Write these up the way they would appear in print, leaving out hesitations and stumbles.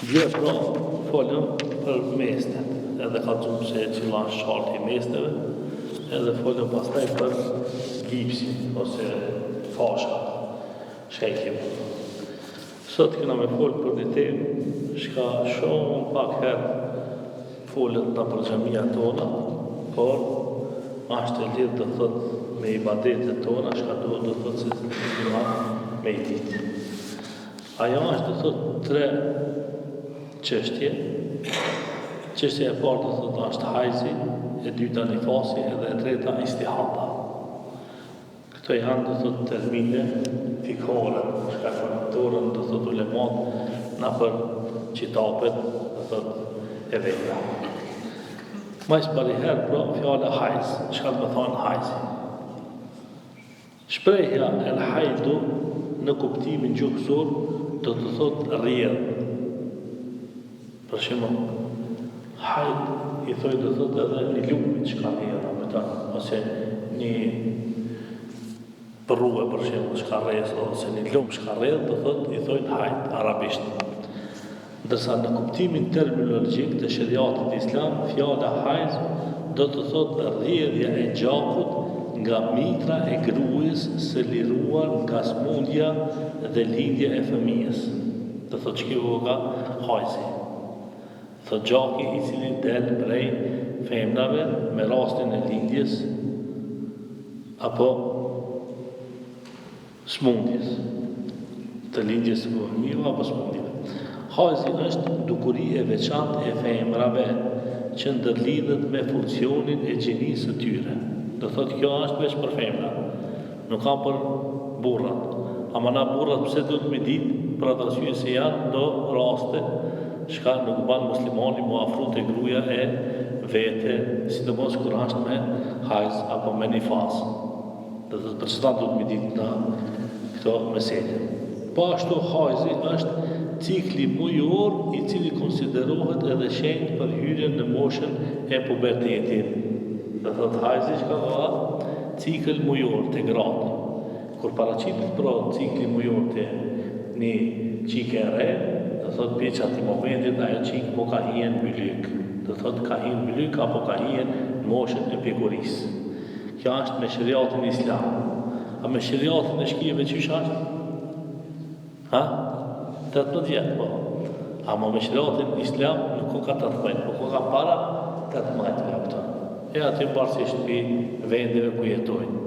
Dje pra, folëm për mestet, edhe ka gjumë që cila është shartë i mesteve, edhe folëm pastaj për gipsi, ose fasha, shkejkim. Sot këna me folë për një temë, shka shumë pak herë folët në për xhamia tona, por ashtë e lidhë dhe thot me ibadetet tona, shka do dhe thot se të me i ditë. Ajo është dhe thot tre qështje. Qështje e parë dhe thot është hajzi, e dyta nifasi, edhe e treta istihada. Këto janë dhe thot termine fikore, shka kontorën dhe thot ulemat në për qitapet dhe thot e vejta. Majsë pari herë, pra, fjale hajz, shka të më thonë hajzi. Shprejhja el hajdu në kuptimin gjuhësor do të thot rrjedh. Për shembull, hajd i thoj do thot edhe një lumë që ka rrjedh me ta, ose një përrue për shembull që ka rrjedh, ose një lumë që ka rrjedh do thot i thoj hajd arabisht. Ndërsa në kuptimin terminologjik të shariatit islam, fjala hajz do të thot rrjedhja e gjakut nga mitra e gruas së liruar nga smundja dhe lindja e fëmijës. Të thot që kjo nga hajzi. Thot gjaki i cili del prej femnave me rastin e lindjes apo smundjes. Të lindjes së fëmijëve apo smundjeve. Hajzi është dukuri e veçantë e femrave që ndërlidhet me funksionin e gjinisë së tyre. Do thotë kjo është veç për femra, nuk ka për burrat. Ama na burrat pse do të më ditë për atë arsye se janë do raste çka nuk ban muslimani mu afru te gruaja e vete, sidomos kur është me hajz apo me nifas. Do thotë për çfarë do të më ditë na këto mesele. Po ashtu hajzi është cikli mujor i cili konsiderohet edhe shenjë për hyrjen në moshën e pubertetit. Dhe thot hajzi që ka ka cikl mujor të gratë. Kur paraqitet pra cikli mujor të një qike e re, dhe thot për që ati momentit ajo qikë mo ka hien bëlyk. Dhe thot ka hien bëlyk apo ka hien në moshën e pikurisë. Kjo është me shariatin islam. A me shariatin e shkijeve qysh është? Ha? 18 vjetë, po. Ama me shariatin islam nuk ka 18, po ka para 18 vjetë. E aty parsisht për vendeve ku jetojnë.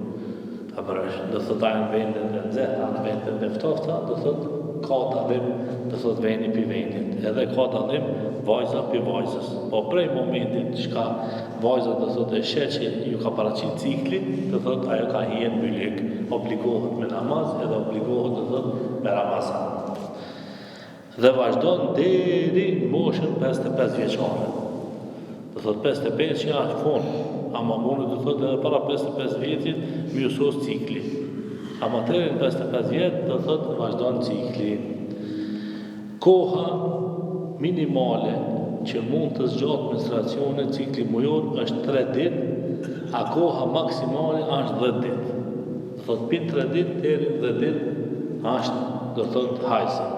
A përësh, do thot ajnë vendet në nxehta, vendet në ftofta, do thot ka dallim, do thot vendi për vendit. Edhe ka dallim vajza për vajzës. Po prej momentit që ka vajza do thot e sheh që ju ka paraqit cikli, do thot ajo ka hien bëlyk, obligohet me namaz edhe obligohet do thot me Ramazan. Dhe vazhdon deri në moshën 55 vjeçare. Do thot 55 që është fund, ama mund të thot edhe para 55 vjetit mjësos cikli. Ama të 55 vjet do thot vazhdon cikli. Koha minimale që mund të zgjatë menstruacione cikli mujor është 3 ditë, a koha maksimale është 10 ditë. Do thot pin 3 ditë deri 10 ditë është do thot hajzi.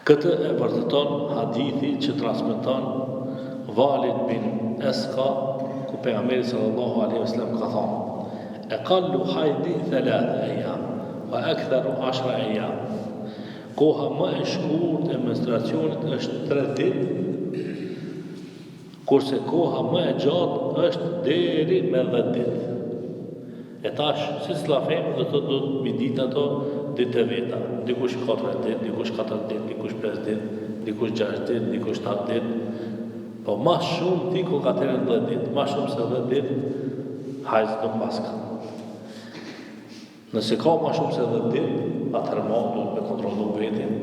Këtë e vërteton hadithi që transmeton Walid bin Eska, ku pejgamberi sallallahu alaihi wasallam ka thënë: "Aqallu hajdi 3 ayyam, wa aktharu 10 ayyam." Koha më e shkurtër e menstruacionit është 3 ditë, kurse koha më e gjatë është deri me 10 ditë. E tash, si slafem, do të mi ditë ato ditë e veta. Dikush 4 ditë, dikush 4 ditë, dikush 5 ditë, dikush 6 ditë, dikush 7 ditë. Po ma shumë ti ku ka të 10 ditë, ma shumë se 10 ditë, hajzë nuk paska. Nëse ka ma shumë se 10 ditë, atëherë ma du me kontrolu vetin,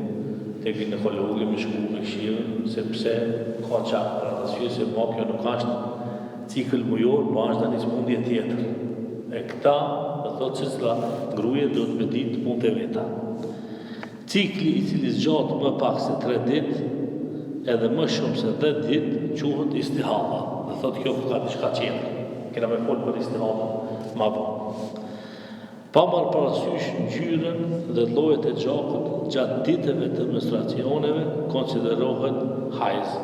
të ginekologi me shku me këshirën, sepse ka qakë për atasfje, se ma kjo nuk ashtë cikl mujor, ma është dhe një smundje tjetër. E këta, dhe thotë që cila gruje do të me ditë punë të veta. Cikli i cili zgjatë më pak se 3 ditë, edhe më shumë se 10 ditë, quhet istihada. Dhe thotë kjo ka diçka tjetër. Kena me folë për istihada ma vonë. Pa marrë parasysh ngjyrën dhe llojet e gjakut gjatë ditëve të menstruacioneve konsiderohet hajz.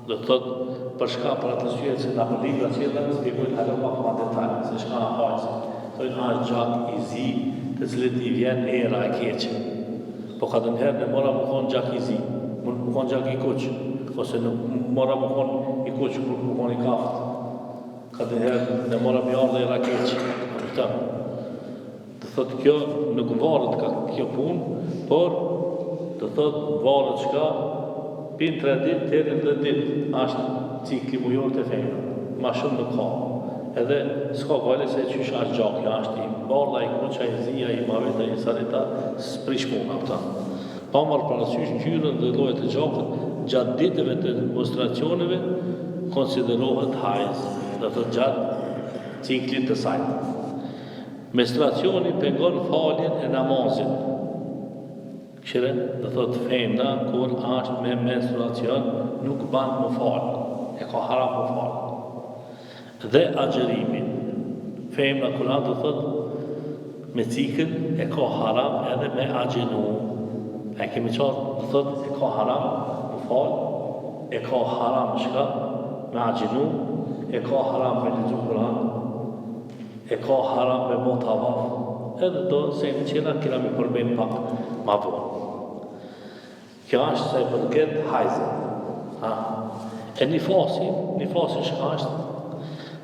Do të thotë për shka për atë syje se na për libra qëllë spjegojnë halë pak ma detaj, se shka hajz. Thojnë gjak i zi, të cilët i vjen era e keqe. Po ka të njëherë në mora më konë gjak i zi, më konë gjak i kuq, ose në mora më konë i kuq, më konë i kaft. Ka të njëherë në mora më jarë dhe era keqe. Të thotë kjo nuk varët ka kjo punë, por të thotë varët shka pin 3 ditë, deri në 10 ditë, ashtë cikli mujor të femra. Ma shumë nuk ka. Edhe s'ka gale se qysh ashtë gjakja, ashtë i bardha, i kuqa, i zia, i maveta, i sarita, s'prish puna këta. Pa marrë parasysh ngjyrën dhe llojet e gjakut gjatë ditëve të menstruacioneve konsiderohet hajz, dhe thotë gjatë ciklit të saj. Menstruacioni pengon faljen e namazit. Këshire, dhe thotë femna, kur ashtë me menstruacion, nuk ban më falë, e ka haram më falë. Dhe agjerimin. Femna, kur ashtë, dhe thotë, me cikën, e ka haram edhe me agjenu. E kemi qartë, dhe thotë, e ka haram më falë, e ka haram shka me agjenu, e ka haram me lexu Kur'an, e ka haram me bo tavaf. Edhe do se në qena kena me përmen pak ma vonë. Kjo është se përket hajzën. E nifasi shka është,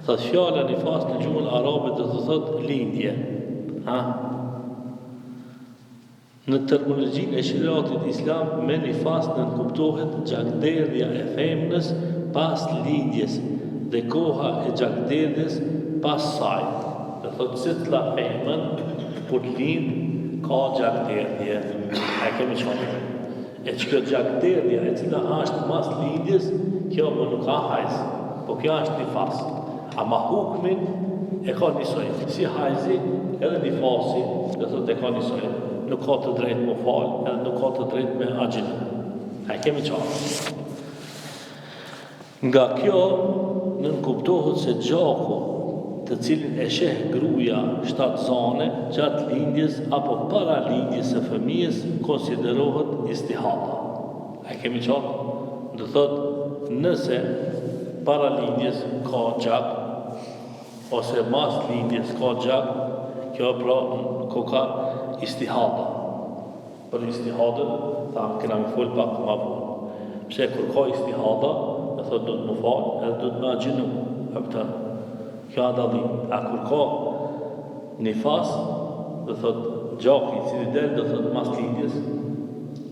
thëtë fjala nifas në gjuhën arabe dhe të thëtë lindje. Në terminologjinë e shariatit islam, me nifas nënkuptohet gjakderdhja e femnës pas lindjes dhe koha e gjakderdhjes pas saj. Dhe thotë cila femën kur lind ka gjakderdhje. E kemi qënë. E që kjo gjakderdhja e cila është mas lindjes, kjo më nuk ka hajz, po kjo është nifas. Ama hukmin e ka njësoj. Si hajzi edhe nifasi, dhe thotë e ka njësoj. Nuk ka të drejt më falë, edhe nuk ka të drejt me agjinë. E kemi qarë. Nga kjo nënkuptohet se gjaku të cilin e sheh gruaja 7 zane gjatë lindjes apo para lindjes së fëmijës konsiderohet istihada. E kemi qarë? Dhe thotë, nëse para lindjes ka gjak, ose mas lindjes ka gjak, kjo pra ko ka istihada. Për istihadën, ta kena me full pak ma vonë. Pse kur ka istihada, dhe thotë, do të më falë, edhe do të më agjinu. Kjo adallim. A kur ka nifas, dhe thotë, gjaki cili del, dhe thotë, mas lindjes,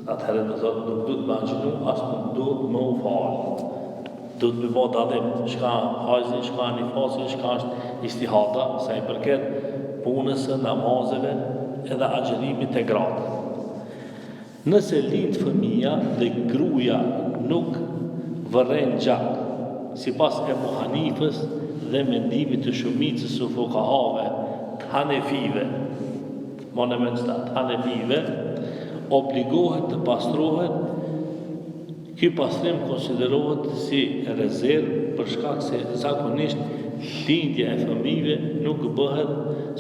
atëherë dhe thotë, nuk du të më agjinu, asë nuk du të më u falë. Du të më bo dalim, shka hajzi, shka nifasi, shka është istihada, sa i përket punës, namazeve, edhe agjerimit të gratë. Nëse lind fëmija dhe gruaja nuk vërren gjak, si pas e Hanifës dhe mendimit të shumicës së fukahave të hanefive, të hanefive, obligohet të pastrohet. Ky pastrim konsiderohet si rezervë për shkak se zakonisht lindja e fëmijëve nuk bëhet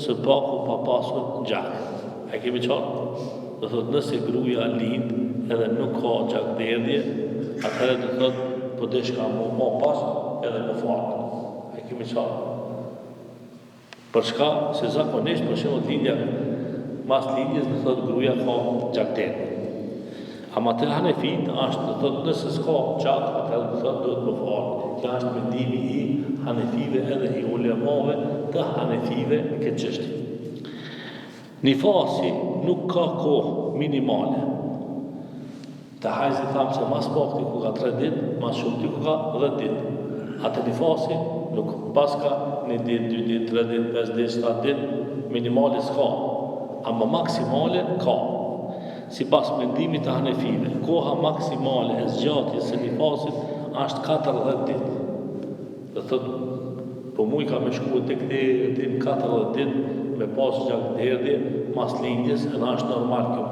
së paku pa pasur gjak. E kemi qartë? Dhe thotë, nëse gruaja lind edhe nuk ka gjakderdhje, atëherë dhe thotë, po deshka më pas edhe më falë. E kemi qartë? Për shka se zakonisht për shembull lindja mas lindjes dhe thotë gruaja ka gjakderdhje. Ama të hanefit është dhe thotë, nëse s'ka gjak, atëherë dhe thotë, do të më falë. Kja është mendimi i hanefive edhe i ulemave të hanefive në këtë çështje. Nifasi nuk ka kohë minimale. Të hajzi thamë se mas pak t'i ku ka 3 ditë, mas shumë t'i ku ka 10 ditë. Atë nifasi nuk pas ka 1 ditë, 2 ditë, 3 ditë, 5 ditë, 7 ditë, minimale s'ka. Ama maksimale ka. Si pas mendimit të hanefive, koha maksimale e zgjatjes së nifasit është 40 ditë. Dhe thotë, po muj ka me shku të këti 40 ditë me pas gjakderdhje mas lindjes, edhe është normal kjo.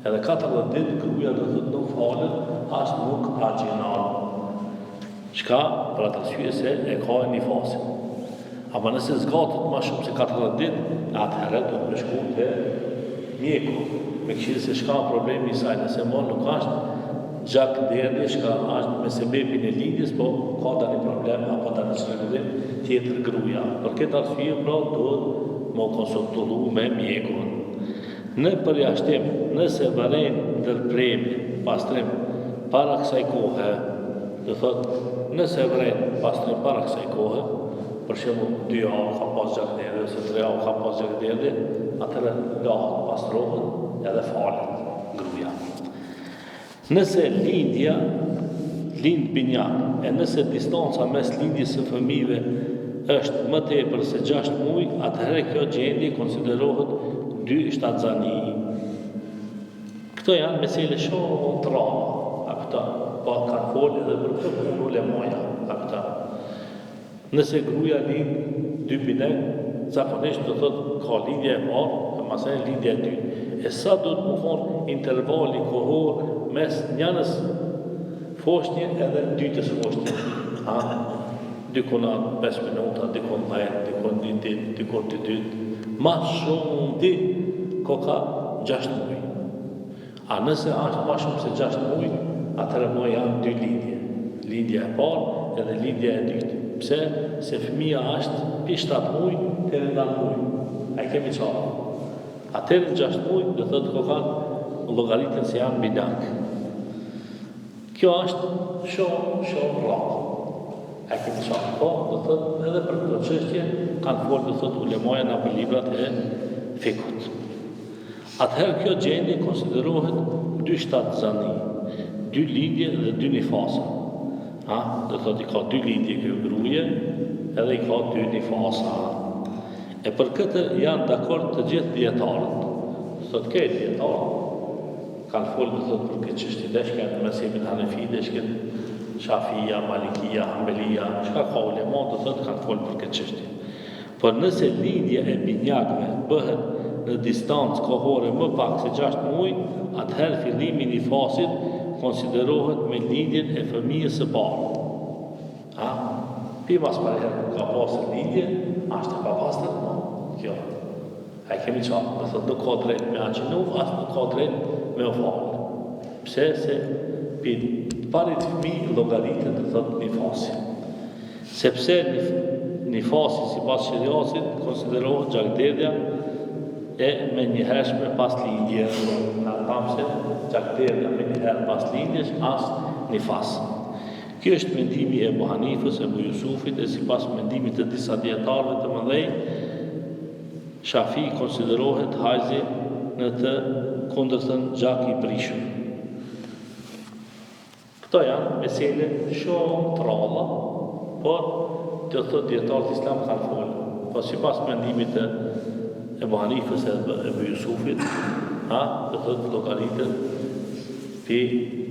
Edhe 40 ditë gruaja do thotë nuk falet, as nuk agjinon. Çka për atë arsye se e ka nifasin. Apo nëse zgatet më shumë se 40 ditë, atëherë do të më shku te mjeku. Me këshillë se shka problemi i saj, nëse mon nuk është gjak derdhje, shka është me sebepin e lindjes, po ka tani problem apo tani çfarë tjetër gruaja. Për këtë arsye pra duhet më konsultullu me mjekun. Në përjashtim, nëse varen ndërprerje, pastrim para kësaj kohe, do thotë, nëse varen pastrim para kësaj kohe, për shembull 2 javë ka pas gjakderdhje ose 3 javë ka pas gjakderdhje, atëherë lahet, pastrohet edhe falet gruaja. Nëse lindja lind binjak, e nëse distanca mes lindjes së fëmijëve është më tepër se 6 muaj, atëherë kjo gjendje konsiderohet 2 shtatzani. Këto janë mesele shumë të rralla, a këta, po kanë folë edhe për këtë ulemoja, a këta. Nëse gruaja lind 2 binek, zakonisht do thotë ka lindja e parë, e masaj lindja e dytë. E sa do të më thonë intervali kohor mes njënës foshnje edhe dytës foshnje. Dikon 5 minuta, dikon 10, dikon 1 ditë, dikon 2 ditë. Ma shumë di ko ka 6 muaj. A nëse është ma shumë se 6 muaj, atëherë më janë 2 lindje. Lindja e parë edhe lindja e dytë. Pse? Se fëmija është pi 7 muaj deri 9 muaj. A i kemi qarë. Atëherë 6 muaj do thotë ko kanë llogaritën se janë binak. Kjo është shumë rrallë. A kemi qarë. Po, do thotë edhe për këtë çështje kanë folë do thotë ulemoja në për librat e fikut. Atëherë kjo gjendje konsiderohet 2 shtatzani, 2 lindje dhe 2 nifasa. Do thotë i ka 2 lindje kjo gruaje edhe i ka 2 nifasa. E për këtë janë dakord të gjithë dietarët. Thotë këtë dietarët kanë folë do thotë për këtë çështje, deshkën mezhebin Hanefi, deshkën Shafia, Malikia, Hanbelia, shka ka ulema do thotë kanë folë për këtë çështje. Por nëse lindja e binjakëve bëhet në distancë kohore më pak se 6 muaj, atëherë fillimi i nifasit konsiderohet me lindjen e fëmijës së parë. Pi mas parëherë ka pasur lindje, është e papastër? Kjo. A kemi qarë, do thotë nuk ka drejt me aqinu, as nuk ka drejt me u falë. Pse se pi parit fëmijë llogaritet do thotë nifasi. Sepse nifasi sipas shariatit konsiderohet gjakderdhja e me njëhershme pas lindjes. Në thamse gjakderdhja me njëherë pas lindjes as nifas. Kjo është mendimi e Ebu Hanifës, Ebu Jusufit, e sipas mendimit të disa dietarëve të mëdhej, Shafi konsiderohet hajzi në të kundërtën gjak i prishur. Këto janë mesele shumë të rralla, por të thotë dietarët islam kanë folë. Po sipas mendimit të Ebu Hanifës e Ebu Jusufit, të thotë llogaritet pi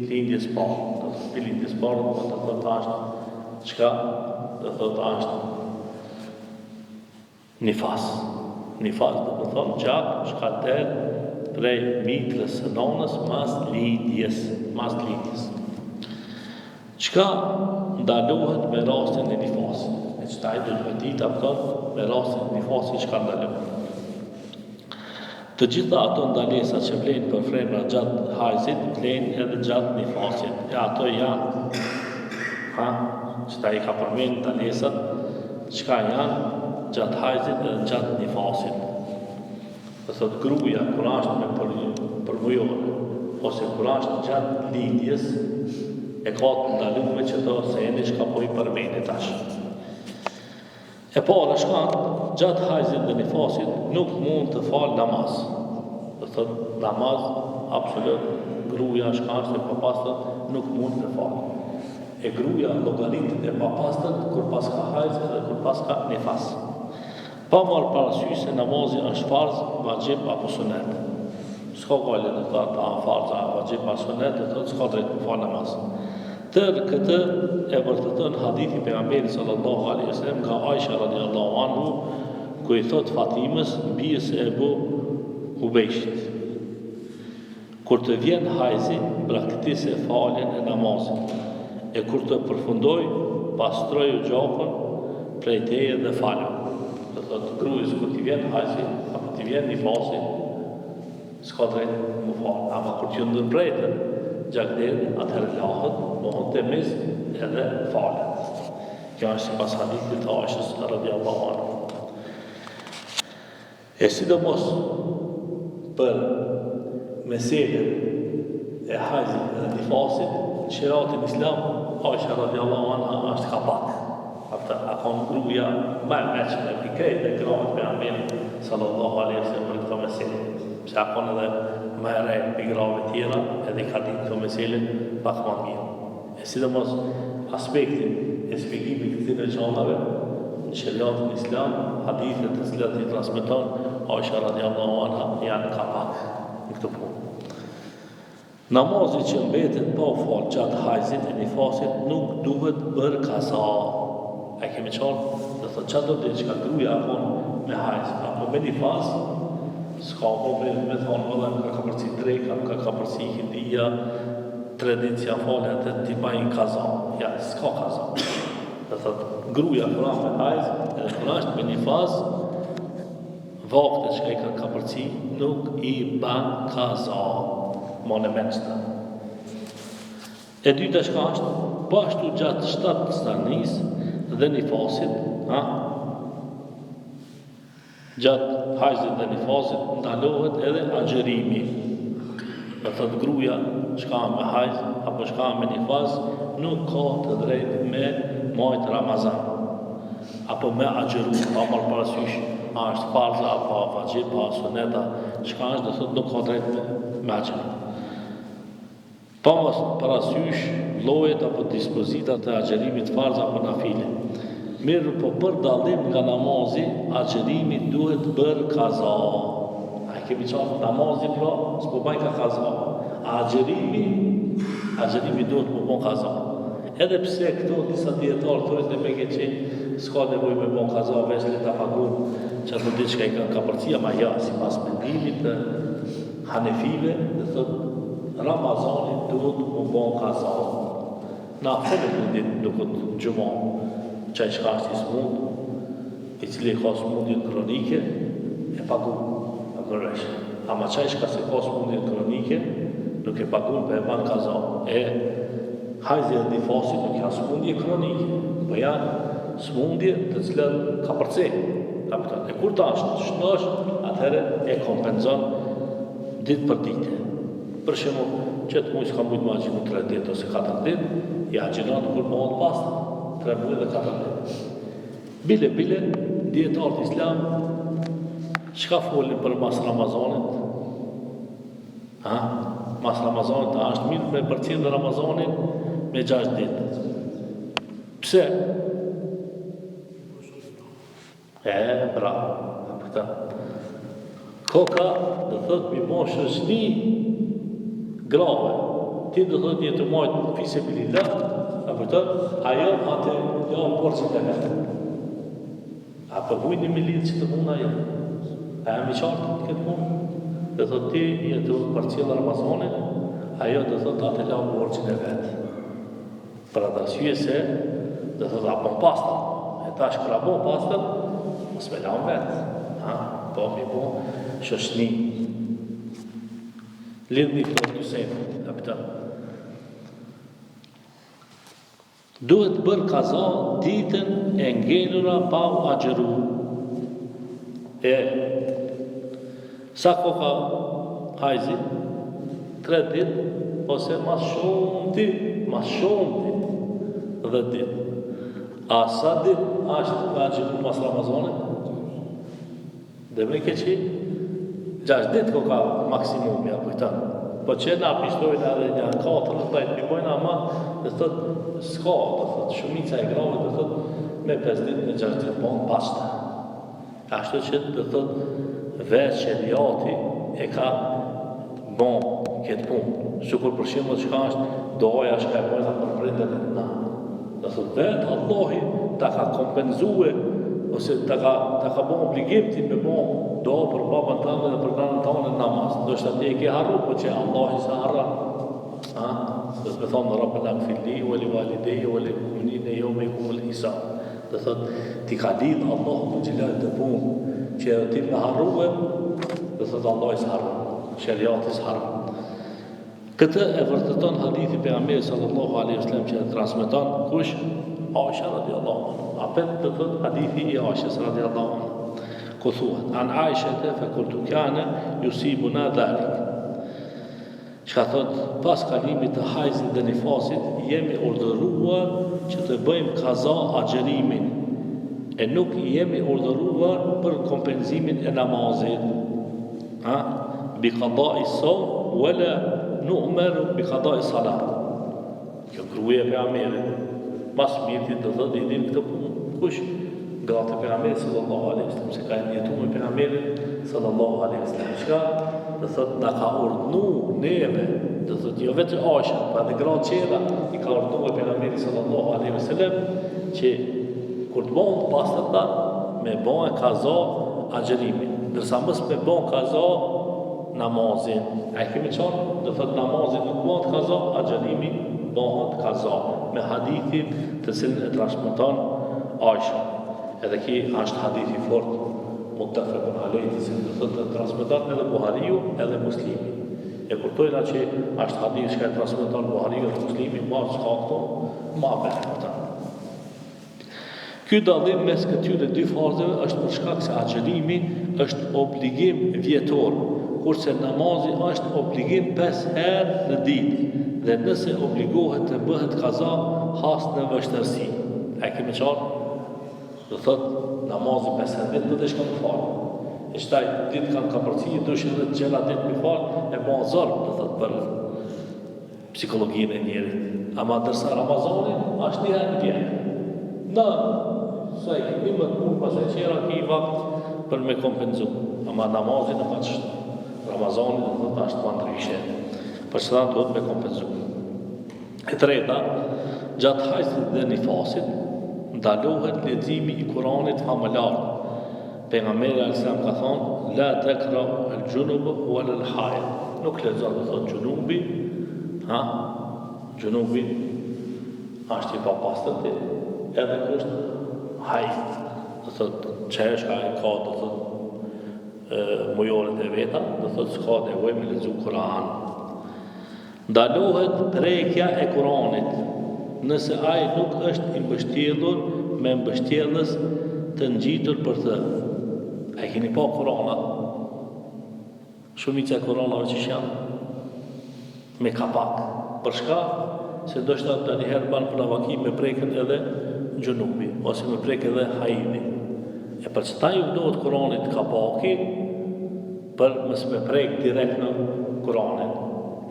lindjes parë. Pi lindjes parë, po të thotë është çka? Të thotë është nifas. Nifas do të thonë gjak çka del prej mitrës së nonës mas lindjes. Çka ndalohet me rastin e nifasit? E çtaj do të ditë apo me rastin e nifasit çka ndalohet? Të gjitha ato ndalesa që vlen për fremra gjatë hajzit, vlen edhe gjatë nifasit. E ato janë, çta i ka përmend ndalesat, çka janë gjatë hajzit edhe gjatë nifasit. Do thotë gruaja kur është me përmujore, ose kur është gjatë lindjes, e ka të ndalume që të seni shka po i përmeni tash. E para shka, gjatë hajzit dhe nifasit nuk mund të falë namaz. Dhe thot, namaz, absolut, gruaja shka është e papastër, nuk mund të falë. E gruaja llogaritet e papastër kur pas ka hajz dhe kur pas ka nifas. Pa marrë parasysh se namazi është farz, vajib apo sunet. S'ka gale dhe ta farz, vajib apo sunet, dhe thot, s'ka drejt për falë namaz. Tërë këtë e vërtetën hadithi pejgamberit sallallahu alaihi wasallam nga Aisha radiallahu anhu, ku i thot Fatimës, bijës e Ebu Hubejshit. Kur të vjen hajzi, praktikise faljen e namazit, e kur të përfundoj, pastroj u gjakon prej teje dhe falem. thotë grujës kur t'i vjen hajzi, apo t'i vjen një fasi, s'ka drejt më falë. Ama kur t'ju ndërprejtën gjakderi, atëherë lahët, mohën të mis edhe falet. Kjo është si pas hadithit të Aishës radhiyallahu anha. E sidomos për meselën e hajzit dhe nifasit, në shariatin islam, Aisha radhiyallahu anha është kapak. A kon gruja më e meqme për krejt e gravet për Aminin sallallahu alaihi wasallam për këto meselë. Se a kon edhe më e rejt për gravet tjera, edhe ka ditë këto meselën pak më mirë. E sidomos aspektin e shpjegimit të këtyre gjanave në shariatin islam, hadithet të cilat i transmeton Aisha radhiyallahu anha janë kapak në këtë punë. Namazi që mbetet pa u falë gjatë hajzit e nifasit nuk duhet bërë kaza. E kemi qenë, do thotë çdo ditë që gruaja apo me hajz apo me nifas, s'ka problem me thonë vëllai ka përci dreka, ka përci hindia, 3 ditë që falë atë ti bajnë kaza. Ja, s'ka kaza. Do thotë gruaja kur me hajz, edhe kur është me nifas, vakte që i ka përci nuk i ban kaza. Mone meqta. E dyta shka është, pashtu gjatë 7 stanis dhe nifasit, gjatë hajzit dhe nifasit, ndalohet edhe agjerimi. Dhe thëtë gruja, shka me hajz, apo shka me nifas, nuk ka të drejt me majtë Ramazan. Apo me agjeru, pa marë parasysh, a është farza, pa vajib, pa suneta, shka është, dhe thëtë nuk ka drejt me agjeru. Pa parasysh llojet apo dispozitat e agjerimit farz apo nafile. Mirë, po për dallim nga namazi, agjerimi duhet bërë kaza. A kemi qenë namazi pra, s'po bajnë ka kaza. Agjerimi duhet më bon kaza. Edhe pse këto disa dietarë thonë se me keqë s'ka nevojë me bon kaza, veç le ta paguam që ato ditë që i ka përcia, ma ja, sipas mendimit të Hanefive, dhe thotë Ramazani duhet më bon kaza. Na fëllë në ditë duket gjumon, qaj qka është i smund, i cili ka smundin kronike, e pagun, agërresh. Ama qaj qka se ka smundin kronike, nuk e pagun për e ban kaza. E hajzje dhe nifasit nuk janë smundje kronike, për janë smundje të cilën ka përcej. E kur ta është shnosh, atëherë e kompenzon ditë për ditë. Për shembull, qëtë mujë s'ka mujtë ma gjimu 3 ditë ose 4 ditë, ja gjinat kur mohon pastë, 3 mujë dhe 4 ditë. Bile, dietarët islam, çka folin për mas Ramazanit? Mas Ramazanit, a është mirë me përcjell dhe Ramazanin me 6 ditë. Pse? Bravo. Koka, dhe thëtë mi bon shëzli, grave, ti do thotë një të majtë fise bilillah, ajo atë janë porcit e vetë. A për vujnë një lidhë që të mund ajo? A jam i qartë të këtë mund? Dhe thotë ti një të përcjellë Ramazanin, ajo do thotë atë janë porcit e vetë. Për atë arsye se, dhe thotë apon pastër, e ta shkra bon pastër, mos me lanë vetë. Po mi bon shoshni. Lidhni këto të sejnë, kapitan. Duhet bërë kaza ditën e ngelura pa u agjeru. Sa koka hajzi? 3 ditë, ose mas shumë ti, 10 ditë. A sa ditë ashtë ka agjeru mas Ramazanit? Dhe me keqi, 6 ditë koka maksimumi, apo këtanë. Po që na pishtojnë edhe një 4 të tajtë pibojnë, ama dhe thëtë s'ka, dhe thëtë shumica e grave, dhe thëtë me 5 ditë, me 6 ditë, po në pasta. Ashtu që dhe thëtë veç sheriati e ka bon këtë punë. Shukur për shembull çka është doja shka e bojnë për prindet e na. Dhe thëtë vetë Allahi ta ka kompenzue, ose ta ka bon obligim ti me bon do për babën tënde dhe për nanën tënde në namaz. Do shta ti e ke harru, po që Allahi sa harra. Dhe të me thonë në Rabbena gfirli, u li validej, u li mu'minine, jo me i kumul hisab. Dhe thot, ti ka lidh Allahu xhelal të punë që ti me harrua, dhe thot Allah i s'harron, shariati s'harron. Këtë e vërteton hadithi pejgamberit sallallahu alaihi wasallam që e transmeton kush? Aisha radiallahu anha. Apet të thot hadithi i Aishës radiallahu anha. Ku thuhet, an Aisha fa qultu kana yusibuna dhalik. Çka thot, pas kalimit të hajzit dhe nifasit, jemi urdhëruar që të bëjmë kaza agjerimin, e nuk jemi urdhëruar për kompenzimin e namazit. Bi qada'i sawm wala nu'maru bi qada'i salat. Kjo gruaja e pejgamberit, mas mirë të thotë i din këtë punë. Kush? Gratë e pejgamberit sallallahu alaihi wasallam, se ka jetuar me pejgamberin sallallahu alaihi wasallam. Çka? Dhe thot, na ka urdhnu neve, dhe thot, jo vetë Aisha, pa dhe gratë qera, i ka urdhnu e pejgamberi sallallahu alaihi wasallam, që kur të bëhen pastërta, me bëhen kaza agjerimin, ndërsa mos me bëhen kaza namazin. A kemi qenë, dhe thot, namazin nuk bëhen kaza, agjerimi bëhen kaza, me hadithin të cilën e transmeton Aisha. Edhe ki është hadithi fort, muttafaqun alayhi, se do të transmeton edhe Buhariu edhe Muslimi. E kuptojna që është hadith që e transmeton Buhariu dhe Muslimi, ma s'ka këto, ma bëhet. Ky dallim mes këtyre dy farzeve është për shkak se agjerimi është obligim vjetor, kurse namazi është obligim 5 herë në ditë, dhe nëse obligohet të bëhet kaza, has në vështërsi. E kemi qartë? Do thot, namazi 5 herë ditë dhe shka më falë. E shtaj, ditë kanë ka përci, dëshë dhe të gjela ditë më falë, e ma zarë, do thot, për psikologinë e njerit. Ama dërsa Ramazani, është një herë në vjetë. Në, sa i kemi më të mund, pas e qera ki vakt për me kompenzu. Ama namazi në ka qështë. Ramazani, do thot, është më ndryshe. Për që da të me kompenzu. E treta, gjatë hajsit dhe nifasit, ndalohet leximi i Kuranit famëlar. Pejgamberi alajhissalam ka thonë, la takra al-junub wala al-haid. Nuk lexon, do thotë junubi, junubi është i papastërt, edhe është haid. Do thotë çeshka e ka, do thotë mujoret e veta, do thotë s'ka nevojë me lexu Kur'an. Ndalohet prekja e Kuranit, nëse ai nuk është i mbështjellur me mbështjellës të ngjitur për të. A e keni pa Kurana? Shumica e Kuranave që janë me kapak. Për shka? Se do shta të njëherë banë për navakim me preket edhe gjunubi, ose me preket edhe haidi. E për që ta ju dohet Kuranit kapaki, për mësë me prek direkt në Kuranit.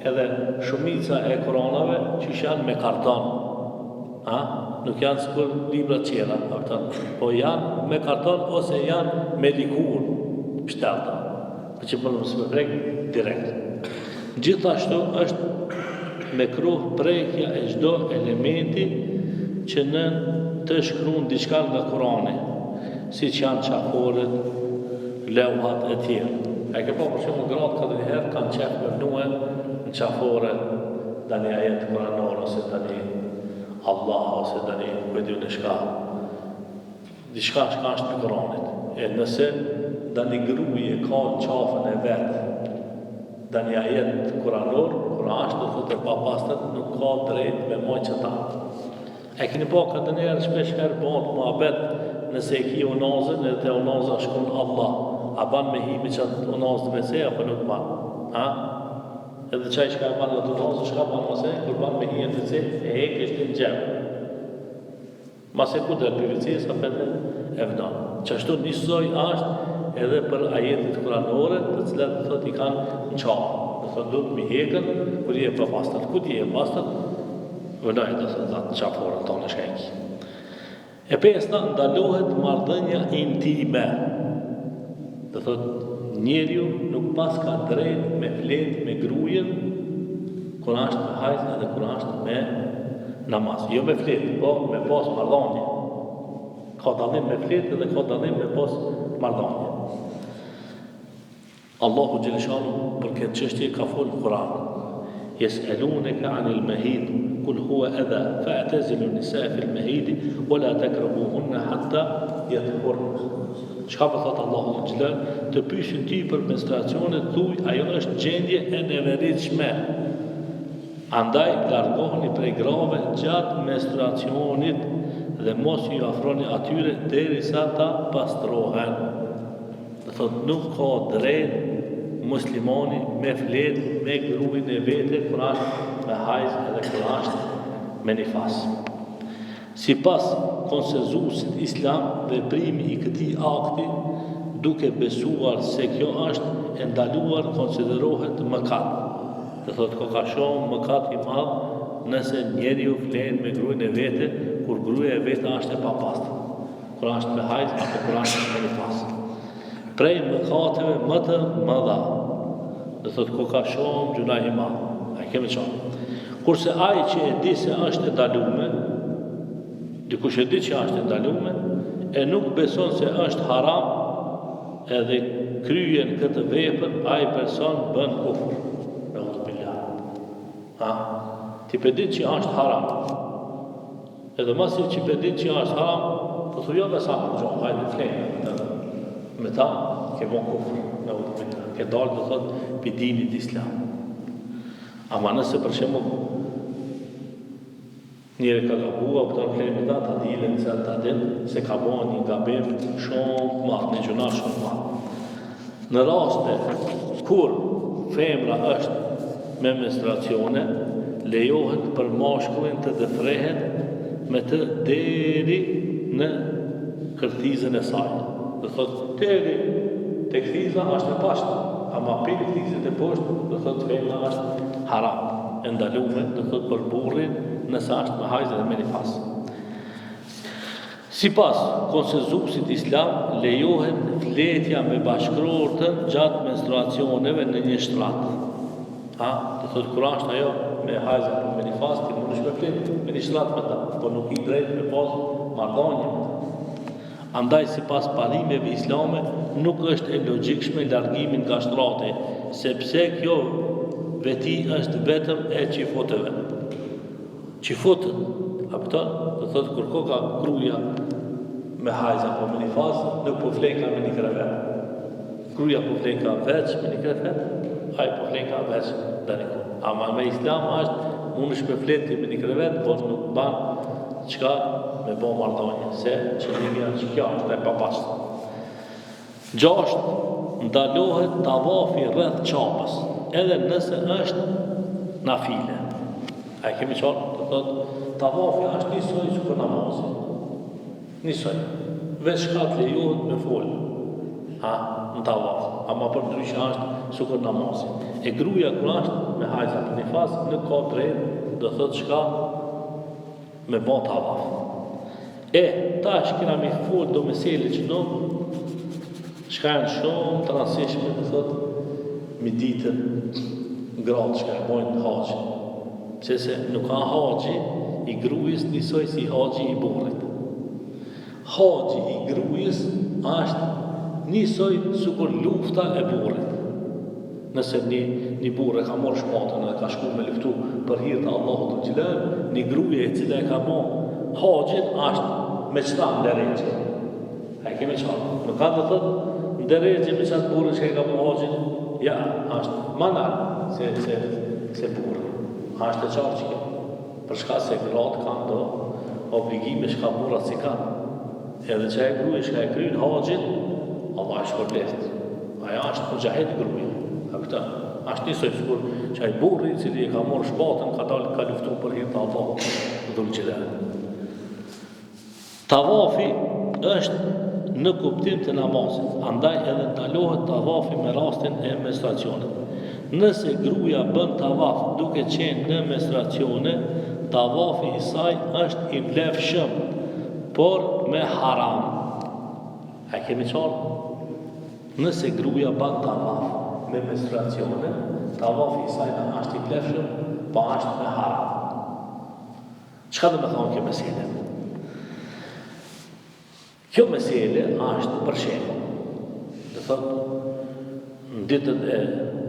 Edhe shumica e Kuranave që janë me karton. Nuk janë sikur libra qera, po janë me karton ose janë me likur pështelta, për që përnë mësë me prek direkt. Gjithashtu është me kruh prekja e çdo elementi që në të shkruan diçka nga Kurani, si që janë qaforet, leuhat e tjerë. E ke pa për shumë gratë këtë njëherë kanë qef me vnue në qaforet, da një ajet kuranor ose da një Allah ose da një këtju në shka. Diçka shka është në Kuranit. E nëse da një gruje ka në qafën e vetë, da një ajet kuranor, kura është të thotë e papastët, nuk ka drejt me moj që ta. E kini po këtë njerë shpesh herë bëndë më abet, nëse e ki unazën, edhe te unazën shkun Allah. A ban me himi që atë unazën me se, apo nuk ban? Edhe qaj shka e ban në të unazën, shka ban mëse, kur ban me himi të se, e hek ishtë në gjemë. Mase ku dhe përvicje, sa pete e vëna. Qashtu njësoj është edhe për ajetit kuranore, të cilat të thot i kanë në qafë. Të thot du të mi hekën, kur i e për pastët, ku ti e pastët, vënaj të thot atë qaforën tonë shkajki. E pesta ndalohet marrëdhënia intime. Të thot njeriu nuk pas ka drejt me flet me grujen kur është me hajz edhe kur është me namaz. Jo me flet, po me pas marrëdhënie. Ka dallim me flet edhe ka dallim me pas marrëdhënie. Allahu xhaleshanu për këtë çështje ka folur në Kur'an. يسألونك عن المهيد قل هو أذى فاعتزلوا النساء في المهيد ولا تقربوهن حتى يطهرن. Çka po thot Allahu xhelal, të pyesin ti për menstruacionet, thuaj ajo është gjendje e neveritshme. Andaj largohuni prej grave gjatë menstruacionit dhe mos ju afroni atyre derisa ta pastrohen. Do thot nuk ka drejt muslimani me flet me gruin e vete kur është me hajz edhe kur është me nifas. Sipas konsenzusit islam, veprimi i këtij akti duke besuar se kjo është e ndaluar konsiderohet mëkat. Do thot ka shumë mëkat i madh nëse njeriu flen me gruin e vete kur gruaja e vete është e papastër, kur është me hajz apo kur është me nifas. Prej mëkateve më të mëdha, do thot ka shumë gjuna i madh. A kemi çfarë? Kurse ai që e di se është e ndaluar, dikush e di që është e ndaluar e nuk beson se është haram, edhe kryen këtë vepër, ai person bën kufër. Ti pe ditë që është haram, edhe masi që pe ditë që është haram, po thujo me sa për gjohë, hajde flenë, me ta ke bon kufër, ke dalë të thot për dinit islam. Ama nëse për shemë njëre ka gabua, për të flenë me ta, ta dile nëse ta din, se ka bon një gabim shumë madhë, një gjuna shumë madhë. Në raste, kur femra është me menstruacione, lejohet për mashkullin të dëfrehet me të deri në kërthizën e saj. Dhe thot, deri të kërthiza është e pashtë, ama për kërthizët e poshtë, dhe thot, femra është haram, e ndalume, dhe thot, për burrin nëse është me hajzë dhe me nifas. Sipas konsenzusit islam, lejohet fletja me bashkërortën gjatë menstruacioneve në një shtratë. Të thot, kur është ajo me hajzë apo me nifas, ti mund me flet me një shtratë me ta, po nuk i drejt me pas marrëdhënie. Andaj sipas parimeve islame nuk është e logjikshme largimi nga shtrati, sepse kjo veti është vetëm e çifuteve. Çifutët, kupton? Do thot kur ka gruaja me hajzë apo me nifas, nuk po flen ka me një krevet. Gruaja po flen ka veç me një krevet, ai po flen ka veç tani. Ama me islam është mundesh me fleti me një krevet, po nuk ban çka me bo marrëdhënie, se qëllimi që kjo është e papastër. 6. Ndalohet tavafi rreth çapës, edhe nëse është nafile. A kemi qenë, do thot, tavafi është njësoj që për namazin. Njësoj. Veç ka të lejohet me folë. Në tavaf. Ama për ndryshe është sukur namazin. E gruaja kur është me hajza për nifas, nuk ka drejt, do thot çka me bë tavaf. Tash kena me folë do mesele që nuk çka janë shumë të rastishme, do thot me ditën gratë që e bojnë haxhin. Pse nuk ka haxhi i gruajës njësoj si haxhi i burrit. Haxhi i gruajës është njësoj sikur lufta e burrit. Nëse një burrë ka marrë shpatën dhe ka shku me luftu për hir të Allahut të xhelal, një gruaje e cila e ka marrë haxhin është me çfarë ndërrejë. A kemi çfarë? Nuk ka të thotë ndërrejë me çfarë burrë që ka marrë haxhin, ja, është mana se burrë. Është e qartë që për shkak se gratë kanë do obligime që ka burrat si kanë. Edhe që e gruaja që e kryen haxhin, Allah është shpërblet. Aja është mujahid gruaja. Është njësoj sikur që ai burri i cili e ka marrë shpatën ka dalë ka luftu për hir të Allahut dhul xhelal. Tavafi është në kuptim të namazit, andaj edhe ndalohet tavafi me rastin e menstruacionit. Nëse gruaja bën tavaf duke qenë në menstruacione, tavafi i saj është i vlefshëm, por me haram. A kemi qartë? Nëse gruaja bën tavaf me menstruacione, tavafi i saj është i vlefshëm, po është me haram. Çka do të thonë kjo mesele? Kjo mesele është për shembull, do thotë në ditën e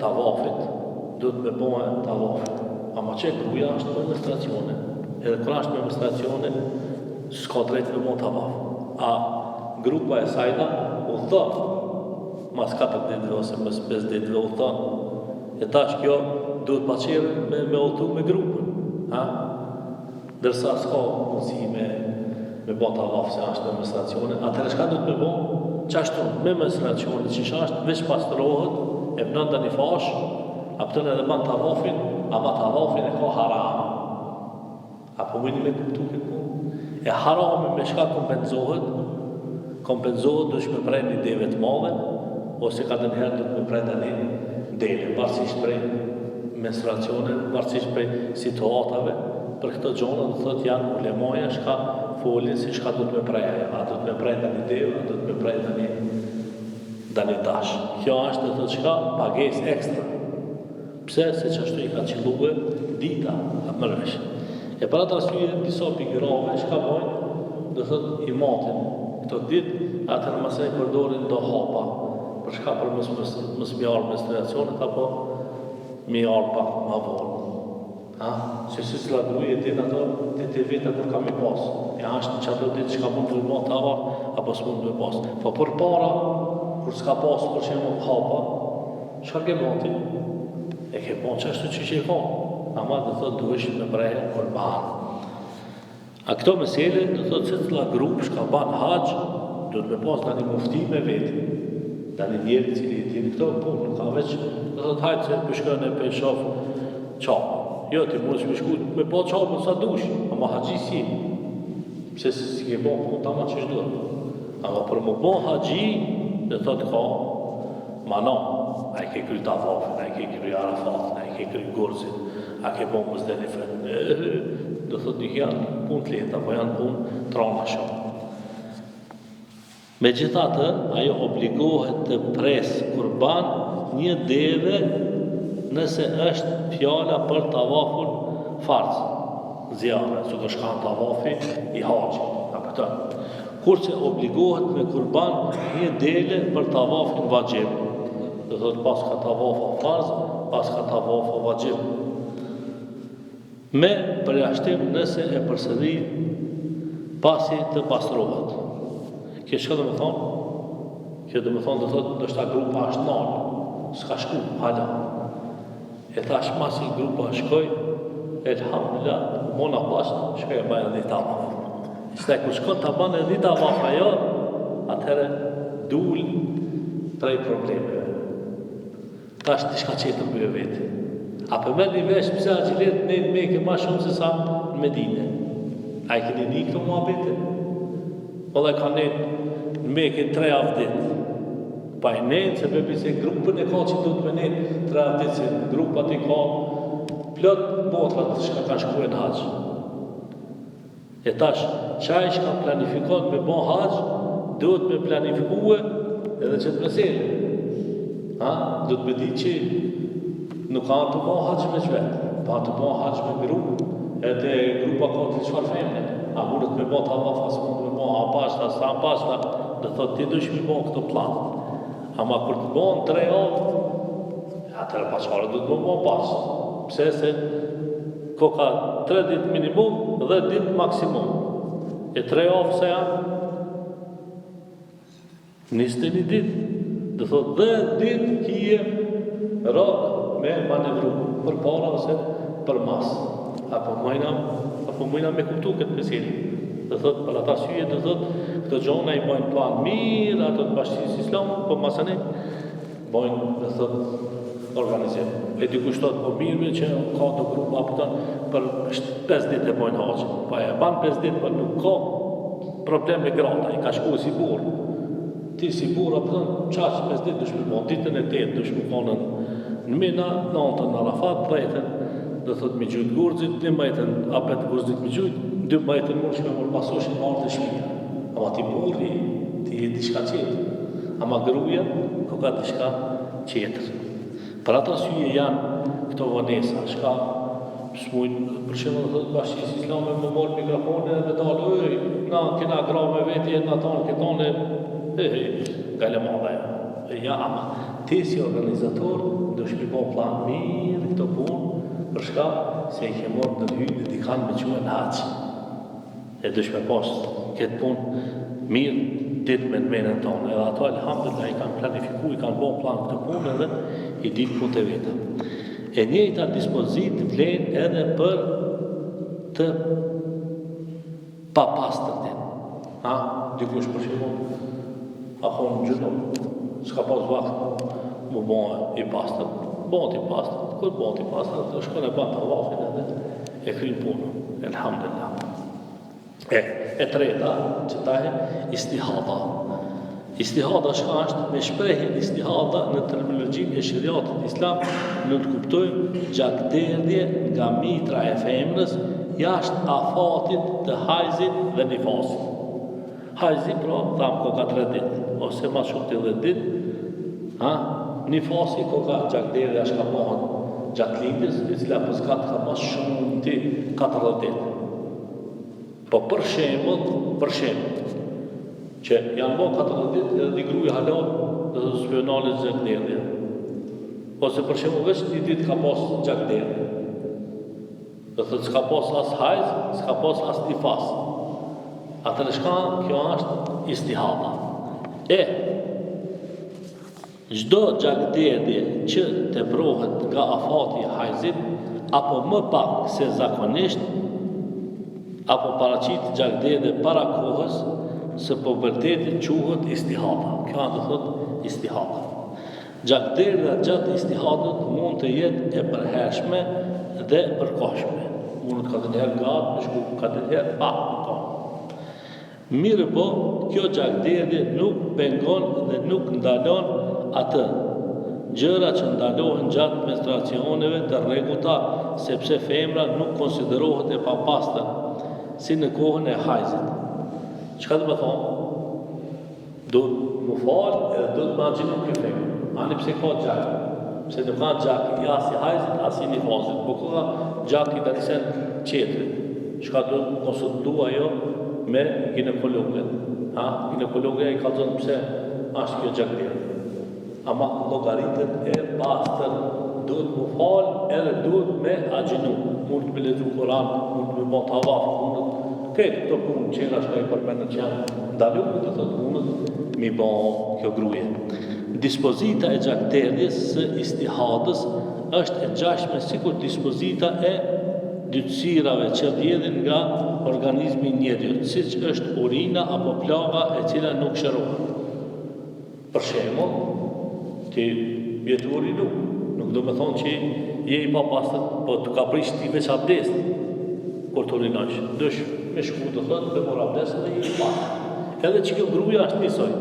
tavafit, duhet me bëjë tavafit ama që gruaja është për menstruacione. Edhe kur është me menstruacione, s'ka drejt me mund tavaf. A grupa e sajta udhëton mas 4 ditëve ose mas 5 ditëve udhëton. E tash kjo duhet pa qerë me udhëtu me grupën. Ha? Dërsa s'ka mundësi me bo tavaf se është me menstruacione, atëherë çka duhet me bo? Qashtu me menstruacione që është veç pastrohet, e vënën të një fash, apëtën edhe ban tavafin, ama tavafin e ka haram. Apo mëni me kuptu këtë punë? E harami me shka kompenzohet dush me prej një deve të madhe, ose ka të njëherë dush me prej të një dele, varsisht prej menstruacione, varsisht prej situatave, për këtë gjonë dhe thot janë ulemoja shka folin si shka dush me prej aja, a dush me prej të një deve, a dush me prej të një dash. Kjo është dhe thot shka pages ekstra. Pse? Se që ashtu i ka qilluve dita, mërvesh. E për atë arsye, disa pikërave, shka bojnë, dhe thot i matin. Këto ditë, atër mëse i përdorin do hapa, për shka për mës mjarë menstruacionet, apo mjarë pak ma vonë. Që si s'la druje din ato, ditë e vete kur kam i pas. E ashtë në qato ditë shka mund të ma të avar, apo s'mund të pas. Po për para, kur s'ka pas, për që më hapa, shka ke mati? E ke bon që ashtu që i ka. Ama dhe thot duhesh me breje kurban. A këto mesele dhe thot se të la grupë shka ban haqë, do të me pas da një mufti me veti. Da një njerë cili i tjeni këto punë, nuk ka veç, dhe thot hajtë se pëshkën e për shofë qapë. Jo, ti mund është me shku me po qapën sa dush, ama haqji si. Pse si ke bon punë, ama që shduhet. Ama për më bon haqji, dhe thot ka mana. A i ke kry tavafin, a i ke kry arafatin, a i ke kry gurzin, a ke bon Muzdalifën. Do thot një janë punë të lehta, po janë punë trona shumë. Megjithatë, ajo obligohet të pres kurban një deve nëse është fjala për tavafun farz, zjarë, që të shkanë tavafi i haqë. Kurse obligohet me kurban një dele për tavafun vajib. Dhe thot pas ka tavafa farz, pas ka tavafa vajib. Me përjashtim nëse e përsëri pasi të pastrohet. Kjo çka do të thonë? Kjo do të thonë dhe thot ndoshta grupa është nalë, s'ka shku, hala. E thash masi grupa shkoj, elhamdulillah, mona pas, shkoj e bajnë edhe tavaf. Ishte ku shkon të banë edhe tavaf ajo, atëherë dul prej problemeve. Tash të shka qetër për jo veti. A për me një vesh pëse a gjilet në Mekë ma shumë se sa në Medine. A i këni një këto mua bete? O dhe ka në Mekë 3 avdit. Pa i nëjnë se bebi se grupën e ka që du të me nëjnë 3 avdit, se grupat i ka plot botrat shka ka shkruhe në haqë. E tash, qaj shka planifikon me bon haqë, duhet me planifikue edhe që të mesele. Do të me di që nuk ka të bon haqë me qvetë, pa të bon haqë me grupë, edhe grupa ka të qëfar femne. A mundët me bon të avaf, asë mundët me bon apashta, sa apashta, dhe thot ti dush me bon këto planë. Ama kur të bon 3 avë, atërë paqare du të me bon pasë. Pse se ko ka 3 ditë minimum, 10 ditë maksimum. E 3 avë se janë 21 ditë. Dhe thot 10 ditë kije rokë me manevru për para ose për masë. Apo mëjna me kuptu këtë meselë. Dhe thot për ata syje, dhe thot këto gjona i bojnë plan mirë, ato të bashkësis islam, po masane bojnë, dhe thot organizim. E dikush thot po mirëve që ka të grupa apëton për 5 ditë e bojnë haqë. Pa e ban 5 ditë për nuk ka problem me grata, i ka shku si burë. Ti si burë apëton qaqë 5 ditë dush me bon, ditën e 8 dush me konën në Mina, 9 në Arafat, 3 dhe thot me gjujtë gurzit, 12 apet gurzit me gjujtë, 12 mund që me mërë pasoshin marë të shpija. Ama ti burri, ti e diçka qetë. Ama gruja, ko ka diçka qetër. Për ata syje janë këto vënesa, shka smujnë, për shemë dhe thot bashkës islame më morë mikrofone dhe me dalë, na kena gra me veti, na tonë, këtone, gale madhe. Ja, ama ti si organizator, dush mi po plan mirë këto punë, për shka se i ke morë në hyjnë dhe dikan me quë në haqë. E dush me pas këtë punë mirë ditë me në menën tonë. Edhe ato, alhamdulillah, i kanë planifiku, i kanë bo plan këtë punë edhe i ditë punë të vetë. E njëjta dispozit vlen edhe për të papastërtin. Dikush për shembull, apo në gjënon, s'ka pas vakt, mu bëhe i pastër, bëhet i pastër, kur bëhet i pastër, të shkon e ban të vafin edhe e kryin punën, elhamdulillah. E treta, që ta e istihada. Istihada shka është me shprehjen istihada në terminologjinë e shariatit islam, në të kuptojmë gjakderdhje nga mitra e femrës jashtë afatit të hajzit dhe nifasit. Hajzi, pra, thamë koka 3 ditë, ose ma shumë të 10 ditë, nifasi koka gjakderdhja shka pohën gjatë lindjes, i cila për zgatë ka mas shumë të 40 ditë. Po për shembull, që janë bo 40 ditë edhe di gruja halon dhe të spionalit gjakderdhja. Ose për shembull veç një ditë ka pas gjakderdhja. Dhe thëtë s'ka pas as hajz, s'ka pas as nifas. Atër shka kjo është istihada. Çdo gjakderdhje që të prohet nga afati hajzit, apo më pak se zakonisht, apo paraqit gjakderdhje para kohës, së pubertetit quhet istihada. Kjo do thot istihada. Gjakderdhja gjatë istihadës mund të jetë e përhershme dhe e përkohshme. Mund të ka të herë gatë, me shku ka të herë pak në kohë. Mirë po, kjo gjakderdhje nuk pengon dhe nuk ndalon atë gjëra që ndalohen gjatë menstruacioneve të rregullta, sepse femra nuk konsiderohet e papastër, si në kohën e hajzit. Çka do të thonë? Do më falë edhe do të më agjinu këtë femë. Ani pse ka gjak? Pse nuk ka gjak i as i hajzit, as i nifasit, po ka gjak i danisen qetrit. Çka do të konsultua jo me ginekologën. Ginekologja i ka thënë pse është kjo gjakderdhje. Ama llogaritet e pastër duhet më falë edhe duhet me agjinu. Mund të me lexu Kur'an, mund të me bë tavaf, mund të këtë këto punë qera shka i përmendën që janë ndaluar të thotë punët mi ba kjo gruje. Dispozita e gjakderdhjes së istihadës është e ngjashme sikur dispozita e dytësirave që vjedhin nga organizmi i njeriut, siç është urina apo plaga e cila nuk shërohet. Për shembull, ti vjet urinu, nuk do të thonë që je i papastër, po të ka prish ti veç abdest kur të urinosh. Dësh me shku të thotë dhe mor abdest dhe i pastë. Edhe që kjo gruja është njësoj.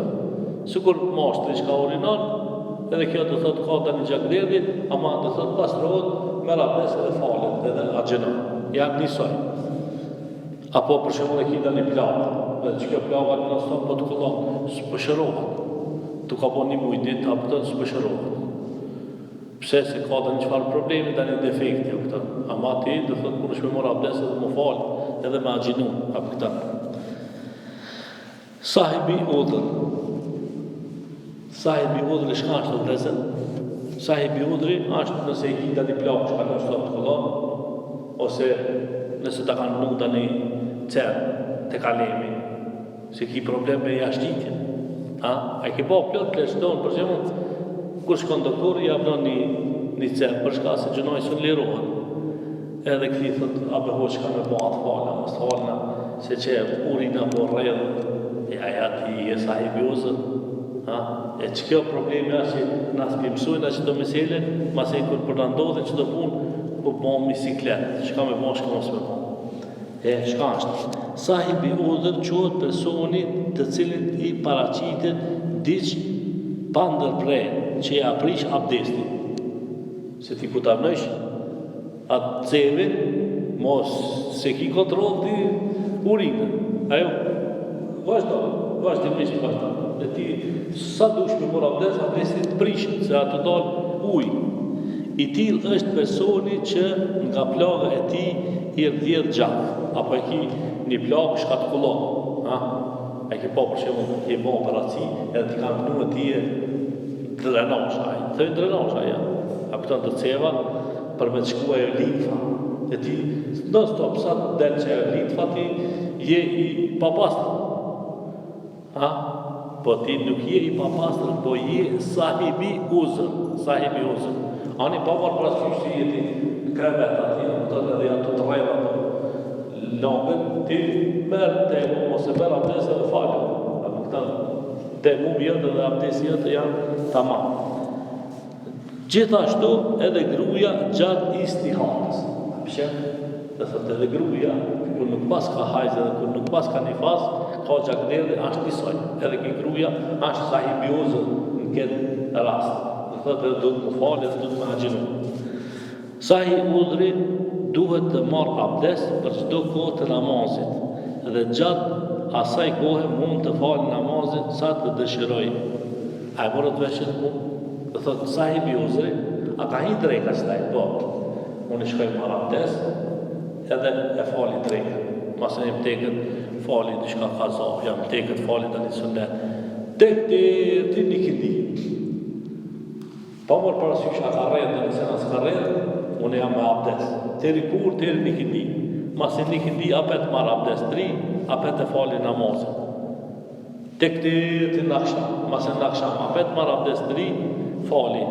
Sikur mashtri që ka urinon, edhe kjo të thotë ka të një gjakderdhje, ama të thotë pastrohet, merr abdest dhe falet edhe agjenon. Janë njësoj. Apo për shembull e kita një plagë, edhe që kjo plaga në stop po të kullon, s'pëshërohet. Tu ka po një mujt ditë, apo të s'pëshërohet. Pse se ka të një qëfar problemi dhe një defekti o këta. Ama ti dhe thotë kur është me mora abdes edhe më falë edhe me agjinu apë këta. Sahibi udhër. Sahibi udhër i shka është të vlezën. Sahibi udhëri është nëse i kita një plakë që ka në stop të këllon, ose nëse ta kanë nuk të një cerë të kalemi, se ki problem me jashtitjen. A i ki po plot pleshton, për shemë, kur shkon doktor, i abnon një cerë, për shka se gjënoj së lirohen. Edhe këti thët, a beho që ka me bo atë falna, mës falna, se që urina po rrëdhë, aja ti e sahibi uzët. E që kjo problemi është që nësë pëmsujnë a që do mesele, mas e kur për në ndodhe që do punë, po bo bisiklet, që ka me bo, shka mos me bo. Shka është? Sahibi uzët quhet personi të cilin i paraqitet diç pa ndërprerje, që ja prish abdestin. Se ti ku ta vnësh atë cevin, mos se ki kontrol ti urinën. Ajo, vazhdimisht vazhdo. Dhe ti sa dush me mor abdestin të prishin, se atë dalë ujë. I tillë është personi që nga plaga e tij i rrjedh gjak, apo e ki një plagë shkatkullon. E ki po për shembull, i bë operaci, edhe ti kanë punë ti drenazh ai. Thënë drenazh ai. A këton të ceva për me të shkua e litfa. E ti, në stop, sa të delë që e litfa, ti je i papastër. Ha? Po ti nuk je i papastër, po je sahibi uzër. Ani papar për asysh që jeti krevet ati, këtën edhe janë të rejva të lambën, ti merë të emu, ose merë abdes edhe falë. Këtën të emu jëtë dhe abdes jëtë janë tamam. Gjithashtu edhe gruja gjatë istihatës. Dhe thëtë edhe gruja, kur nuk pas ka hajzë dhe kur nuk pas ka një fazë, ka gjakner dhe ashtë njësoj. Edhe ki gruja ashtë sahibiozën në këtë rast. Dhe thëtë edhe duhet më falë dhe duhet më agjinu. Sahibiozëri duhet të marë abdes për çdo kohë të namazit. Dhe gjatë asaj kohë mund të falë namazit sa të dëshiroj. A e morët veshët mund? Dhe thëtë sahibiozëri, a ka hi drejka qëtaj, po. Unë i shkoj marë abdes, edhe e fali drejka. Masë një më tekët fali në shka kaza, jam më tekët fali të një sunnet. Tek të një këndi. Pa mërë parasysh a ka rrejt dhe nëse nësë ka rrejt, unë jam me abdes. Teri kur, teri një këndi. Masë një këndi, apet marë abdes 3, apet e fali namazën. Tek të naksham, masë naksham, apet marë abdes 3, fali.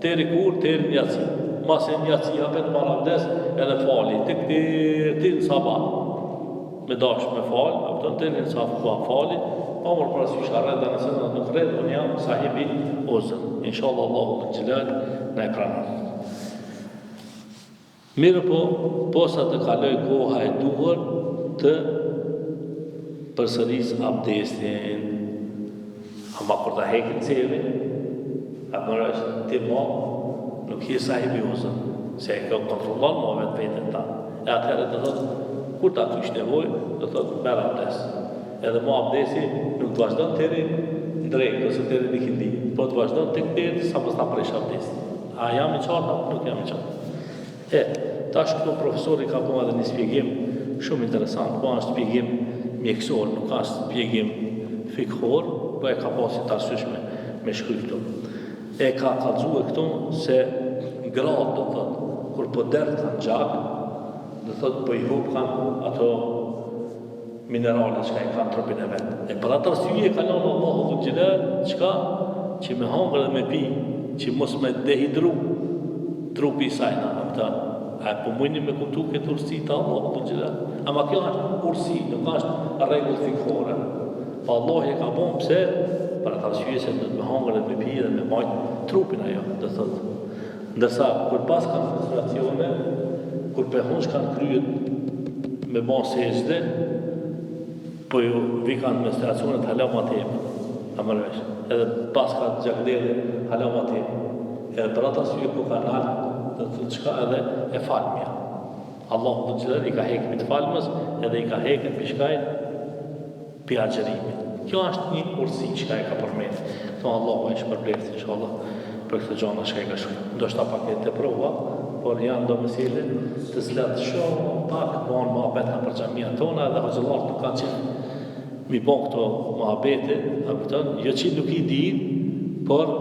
Teri kur, teri njëci. Masë njëci, apet marë abdes edhe fali. Tek të sabah. Me dash me falë, apëton të një sabah fali, pa mërë parasysh a rrejt dhe nëse nuk rrejt, unë jam sahibi uzër. Inshallah Allahu të gjilat në e pranë. Mirë po, posa të kaloj koha e duhur të përsëris abdesin. Ama kur të hekin cili, atëmërë është ti ma, nuk je sahibi uzër, se e kjo kontrolon ma vetë vetën ta. E atëherë të thotë, kur ta kysh nevoj, të thotë, merë abdes. Edhe ma abdesi nuk të vazhdojnë të tëri drejtë, ose të tëri një këndi, po të vazhdojnë të këtëri sa mës ta presh abdesi. A jam i qarta, nuk jam i qarta. Tash këto profesori ka po edhe një spjegim shumë interesant, po është spjegim mjekësor, nuk është spjegim fikhor, po e ka pasi të arsysh me shkry këto. E ka kalzue këto se gradë, do thotë, kur po derë të në gjak, do thotë po i hup kanë ato minerale që ka i kanë trupin e vetë. E për atë arsye ka lënë Allahu dhul xhelal çka që me hangër dhe me pi, që mos me dehidru trupi i saj në këta. A po mujni me kuptu këtë urësi të Allahu dhul xhelal. Ama kjo është urësi, nuk është rregull fikhore. Pa Allah e ka bon pse për atë arsye se do të me hangër dhe me pi dhe me majt trupin ajo, do thotë. Ndërsa kur pas kanë menstruacione, kur pehonsh kanë kryet me ba sejdë, po ju vi kanë menstruacionet hala ma temë, a mërvesh, edhe pas ka gjakdele hala ma temë, edhe për ata syje ku ka nalë, dhe të qka edhe e falmja. Allahu dhul xhelal i ka hekë të falmës, edhe i ka hekë pishkajt pi agjerimit. Kjo është një urësi që ka e ka përmenë. Thonë Allahu e shpërbleft, inshallah, për këtë gjona që ka e ka shumë. Ndo shta paket të prova, por janë do mësile të zletë shumë, pak, banë më abetna për gjamia tona, edhe haqëllarë nuk ka qenë mi bon këto më abete, jo që nuk i din, por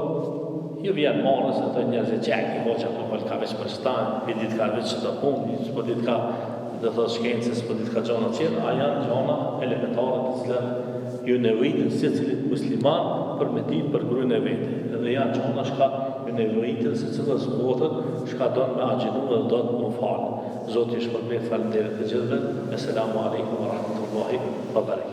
jo vjenë marës e të njerëzë gjekë, po që ato pëllë ka veç për stanë, i ditë ka veç që të punë, s'po ditë ka dhe thot shkencës, s'po ditë ka gjona qenë, a janë gjona elementare të zletë ju nevojitën se cilit musliman për me ditë për grujnë e vete. Edhe janë gjona shka ju nevojitën se cilës botën shka donë me agjinu dhe donë më falë. Zotë i shpërblet falemderit të gjithve. Esselamu alaikum wa rahmatullahi wa barakatuh.